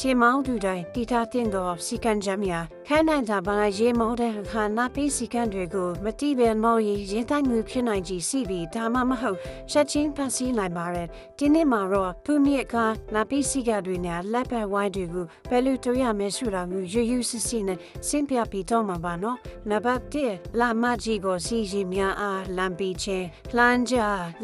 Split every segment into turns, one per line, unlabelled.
ရှေမောင်းတူတိုင်းတီတာတင်သောစီကန်ဂျမ်ယာခန်းနိုင်တာဘာရေမောတဲ့ခါနာပီစီကန်တွေကိုမတိပဲမော်ရီရင်တိုင်းမှုဖြစ်နိုင်ကြီးစီပြီးဒါမှမဟုတ်ချက်ချင်းဖန်ဆီးနိုင်ပါတယ်ဒီနေ့မှာတော့သူမြစ်ကနာပီစီကန်တွေနဲ့လက်ပတ်ဝိုင်းတွေကိုဘယ်လိုတွေ့ရမလဲဆိုတာကိုရွရွစစ်စစ်နဲ့စင်ပြပြီးတော့မှာပါနော်နံပါတ်1လာမကြီးကိုစီရင်များအားလမ်းပြီးချင်းလှမ်းကြ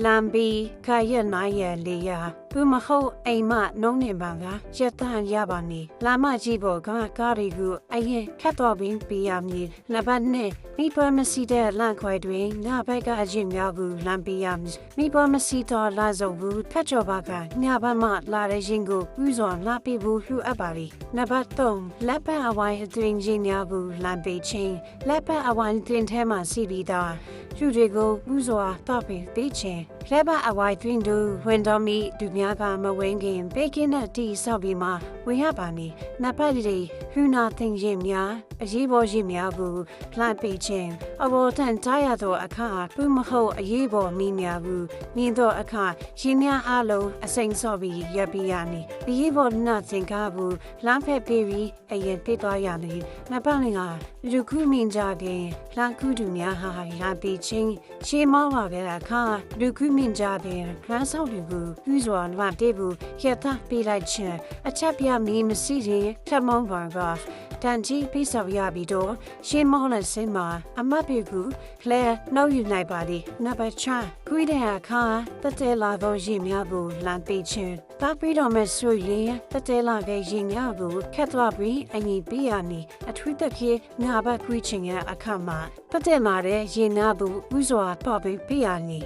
လမ်းပြီးခရနိုင်ရလေးရဘူးမဟုတ်အိမ်မနှုံးနေပါကရက်တန်ရပါနေလာမကြီးပေါ်ကကားရီကိုအရင်ခတ်တော်ပြီးပြရမည်နံပါတ်2မိဘမစီတဲ့လန့်ခွဲတွင်ငါဘက်ကအရင်များကိုလမ်းပြရမည်မိဘမစီတော့လာစုံဘူးခတ်ကြော်ပါကညဘက်မှလာတဲ့ရင်ကိုဥစွာလာပြဘူးလှူအပ်ပါလိနံပါတ်3လက်ပတ်အဝိုင်းအတွင်ရင်များကိုလမ်းပြချင်းလက်ပတ်အဝိုင်းတင်ထဲမှာစီပြီးသားသူတွေကိုဥစွာတော့ပြီးချင်းလက်ပတ်အဝိုင်းတွင်သူဝင်တော်မီဒုများကမဝင်းခင်ပေကင်းတဲ့တီဆောက်ပြီးမှဝင်ရပါနေနံပါတ်4ဟူနာသိင်ရင်များအရေးပေါ်ရင်များကိုလှမ်းပေးခြင်းအဘောတန်ကြားရသောအခါသူမဟုတ်အရေးပေါ်မိများကိုမြင်သောအခါရင်များအလုံးအစိမ်ဆော့ပြီးရပ်ပြီးရနေအရေးပေါ်နာသင်္ကားကိုလမ်းဖက်ပေးပြီးအရင်ပြေးသွားရနေနံပါတ်5လူခုမင်ကြခင်လမ်းကူတူများဟာရပေးခြင်းရှေးမောင်းပါခဲ့အခါလူခုမင်ကြခင်ခန်းဆောင်လူကိုဥစွာလွန်တေးဘူးရတာပေးလိုက်ခြင်းအချက်ပြမီမရှိရင်ထမောင်းပါကတန်ကြီးပြဆောက်ရပြီးတော့ရှင်းမောင်းလက်စင်းမှာအမတ်ပြေကူလဲနှုတ်ယူနိုင်ပါလေနံပါတ်6ခွေးတဲ့အခါတတဲလာသောရင်များကိုလမ်းပေးခြင်းတားပြီးတော့မဲ့ဆိုရင်တတဲလာတဲ့ရင်များကိုခက်သွားပြီးအငြိပေးရနေအထွေးတက်ကြီးငါဘခွေးချင်ရဲ့အခါမှာတတဲလာတဲ့ရင်နာဘူးဥစွာတော့ပြီးပြရနေ